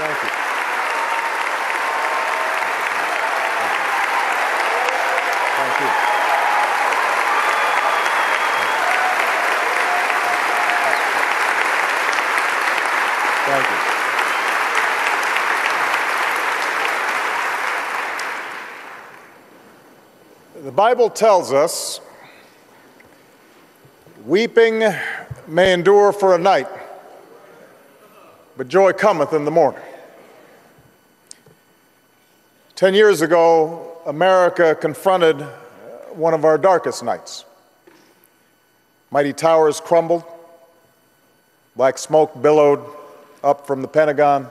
Thank you. Thank you. Thank you. The Bible tells us, weeping may endure for a night, but joy cometh in the morning. 10 years ago, America confronted one of our darkest nights. Mighty towers crumbled, black smoke billowed up from the Pentagon,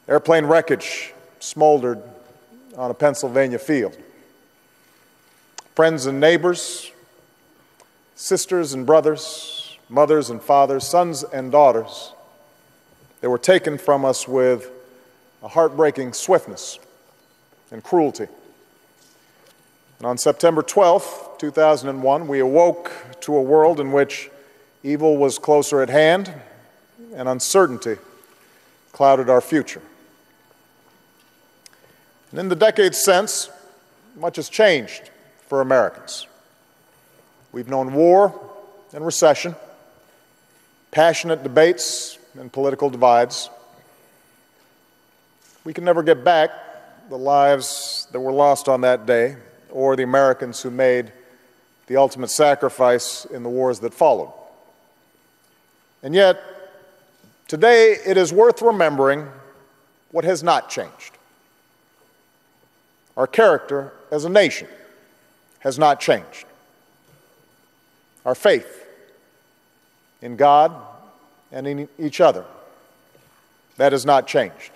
airplane wreckage smoldered on a Pennsylvania field. Friends and neighbors, sisters and brothers, mothers and fathers, sons and daughters, they were taken from us with a heartbreaking swiftness and cruelty. And on September 12th, 2001, we awoke to a world in which evil was closer at hand and uncertainty clouded our future. And in the decades since, much has changed for Americans. We've known war and recession, passionate debates and political divides. We can never get back the lives that were lost on that day or the Americans who made the ultimate sacrifice in the wars that followed. And yet, today it is worth remembering what has not changed. Our character as a nation has not changed. Our faith in God and in each other, that has not changed.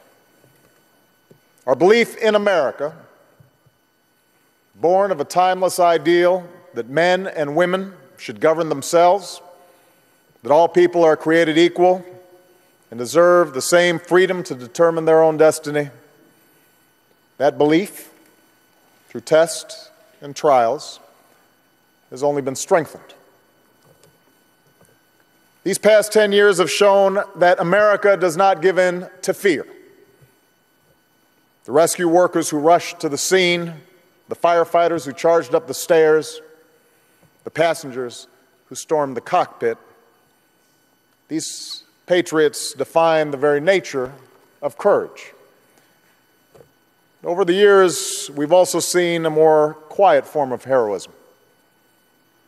Our belief in America, born of a timeless ideal that men and women should govern themselves, that all people are created equal and deserve the same freedom to determine their own destiny, that belief, through tests and trials, has only been strengthened. These past 10 years have shown that America does not give in to fear. The rescue workers who rushed to the scene, the firefighters who charged up the stairs, the passengers who stormed the cockpit, these patriots define the very nature of courage. Over the years, we've also seen a more quiet form of heroism.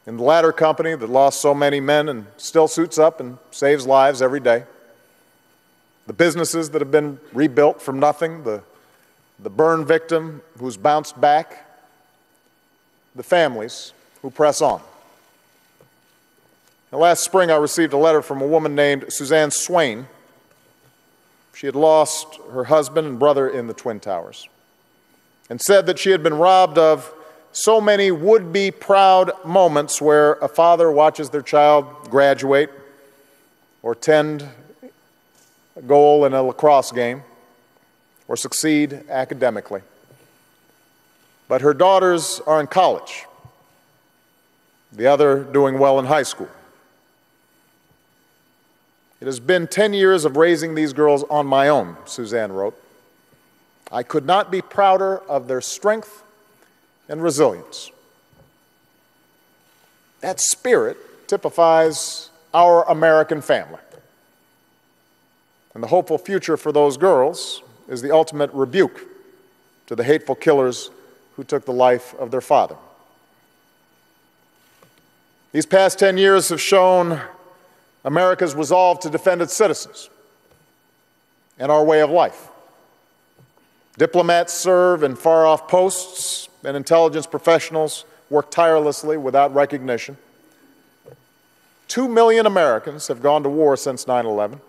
In the ladder company that lost so many men and still suits up and saves lives every day, the businesses that have been rebuilt from nothing, the burn victim who's bounced back, the families who press on. Now, last spring, I received a letter from a woman named Suzanne Swain. She had lost her husband and brother in the Twin Towers and said that she had been robbed of so many would-be proud moments where a father watches their child graduate or tend a goal in a lacrosse game or succeed academically. But her daughters are in college, the other doing well in high school. It has been 10 years of raising these girls on my own, Suzanne wrote. I could not be prouder of their strength and resilience. That spirit typifies our American family. And the hopeful future for those girls is the ultimate rebuke to the hateful killers who took the life of their father. These past 10 years have shown America's resolve to defend its citizens and our way of life. Diplomats serve in far-off posts, and intelligence professionals work tirelessly without recognition. 2 million Americans have gone to war since 9/11.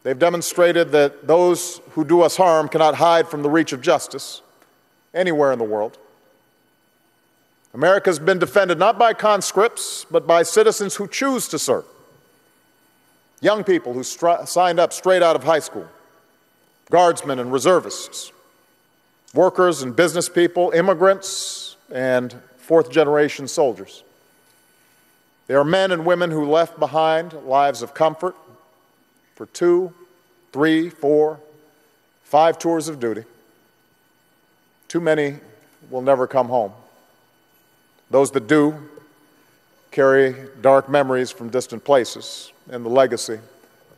They've demonstrated that those who do us harm cannot hide from the reach of justice anywhere in the world. America has been defended not by conscripts, but by citizens who choose to serve. Young people who signed up straight out of high school, guardsmen and reservists, workers and business people, immigrants and fourth-generation soldiers. They are men and women who left behind lives of comfort for 2 3, 4, 5 tours of duty. Too many will never come home. Those that do carry dark memories from distant places and the legacy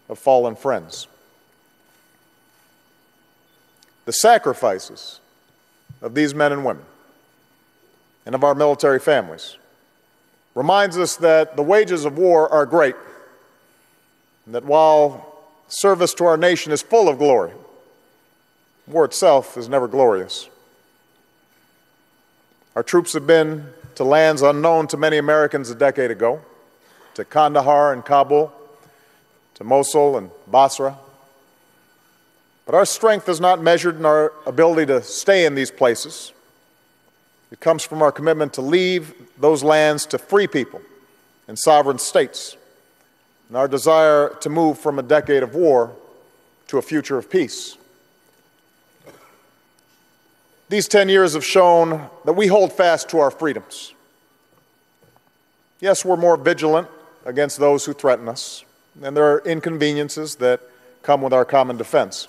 of fallen friends. The sacrifices of these men and women and of our military families reminds us that the wages of war are great, and that while service to our nation is full of glory, war itself is never glorious. Our troops have been to lands unknown to many Americans a decade ago, to Kandahar and Kabul, to Mosul and Basra. But our strength is not measured in our ability to stay in these places. It comes from our commitment to leave those lands to free people and sovereign states, and our desire to move from a decade of war to a future of peace. These 10 years have shown that we hold fast to our freedoms. Yes, we're more vigilant against those who threaten us, and there are inconveniences that come with our common defense.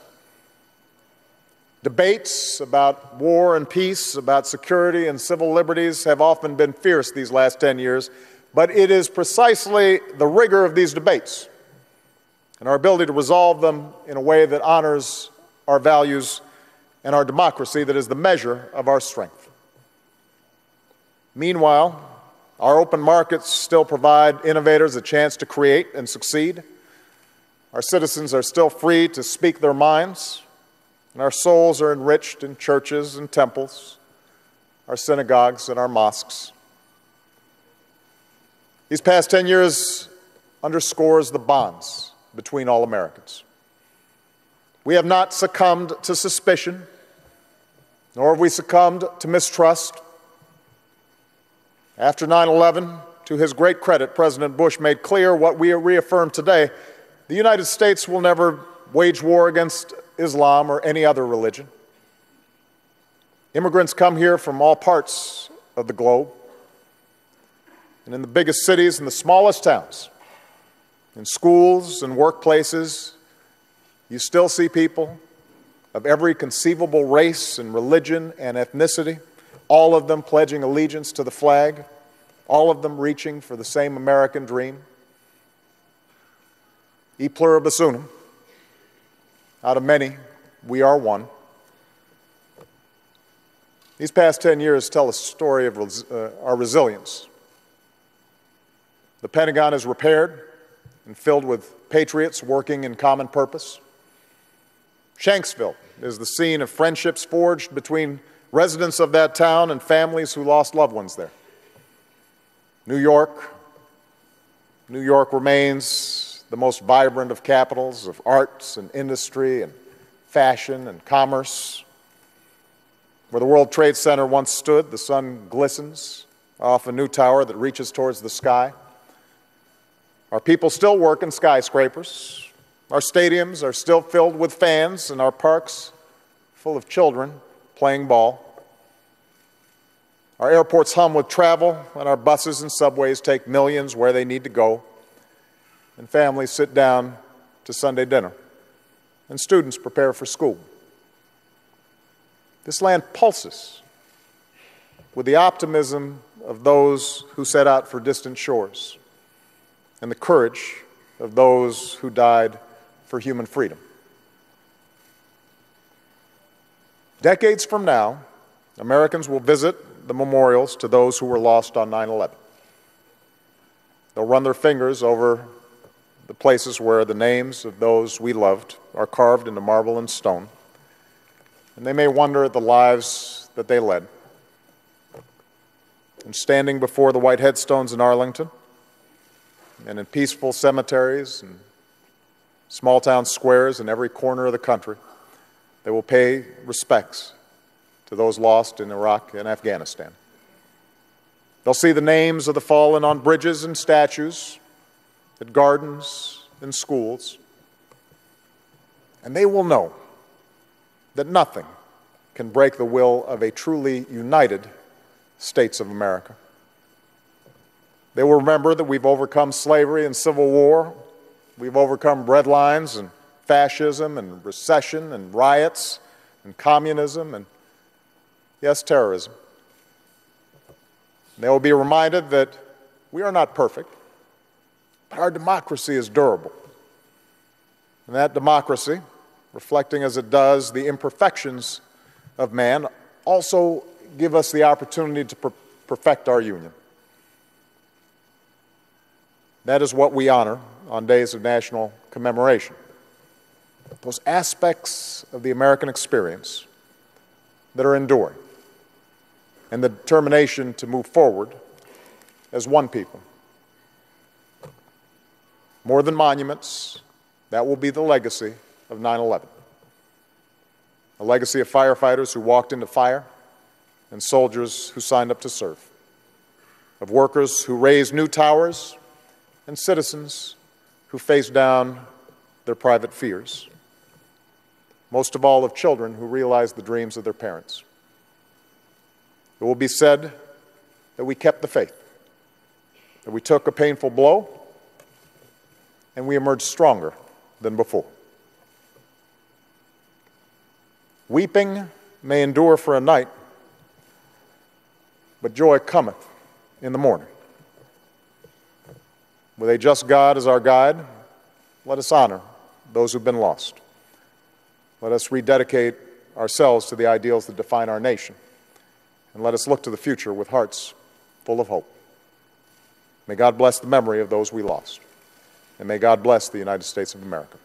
Debates about war and peace, about security and civil liberties have often been fierce these last 10 years, but it is precisely the rigor of these debates and our ability to resolve them in a way that honors our values and our democracy that is the measure of our strength. Meanwhile, our open markets still provide innovators a chance to create and succeed. Our citizens are still free to speak their minds, and our souls are enriched in churches and temples, our synagogues and our mosques. These past 10 years underscores the bonds between all Americans. We have not succumbed to suspicion, nor have we succumbed to mistrust. After 9/11, to his great credit, President Bush made clear what we reaffirm today: the United States will never wage war against Islam or any other religion. Immigrants come here from all parts of the globe, and in the biggest cities and the smallest towns, in schools and workplaces, you still see people of every conceivable race and religion and ethnicity, all of them pledging allegiance to the flag, all of them reaching for the same American dream. E pluribus unum. Out of many, we are one. These past 10 years tell a story of our resilience. The Pentagon is repaired and filled with patriots working in common purpose. Shanksville is the scene of friendships forged between residents of that town and families who lost loved ones there. New York remains the most vibrant of capitals of arts and industry and fashion and commerce. Where the World Trade Center once stood, the sun glistens off a new tower that reaches towards the sky. Our people still work in skyscrapers. Our stadiums are still filled with fans, and our parks full of children playing ball. Our airports hum with travel, and our buses and subways take millions where they need to go. And families sit down to Sunday dinner, and students prepare for school. This land pulses with the optimism of those who set out for distant shores and the courage of those who died for human freedom. Decades from now, Americans will visit the memorials to those who were lost on 9/11. They'll run their fingers over the places where the names of those we loved are carved into marble and stone, and they may wonder at the lives that they led. And standing before the white headstones in Arlington and in peaceful cemeteries and small town squares in every corner of the country, they will pay respects to those lost in Iraq and Afghanistan. They'll see the names of the fallen on bridges and statues, at gardens and schools, and they will know that nothing can break the will of a truly united States of America. They will remember that we've overcome slavery and civil war, we've overcome breadlines and fascism and recession and riots and communism and, yes, terrorism. They will be reminded that we are not perfect, but our democracy is durable. And that democracy, reflecting as it does the imperfections of man, also give us the opportunity to perfect our union. That is what we honor on days of national commemoration. Those aspects of the American experience that are enduring, and the determination to move forward as one people. More than monuments, that will be the legacy of 9/11. A legacy of firefighters who walked into fire and soldiers who signed up to serve, of workers who raised new towers and citizens who faced down their private fears, most of all of children who realized the dreams of their parents. It will be said that we kept the faith, that we took a painful blow, and we emerged stronger than before. Weeping may endure for a night, but joy cometh in the morning. With a just God as our guide, let us honor those who've been lost. Let us rededicate ourselves to the ideals that define our nation, and let us look to the future with hearts full of hope. May God bless the memory of those we lost, and may God bless the United States of America.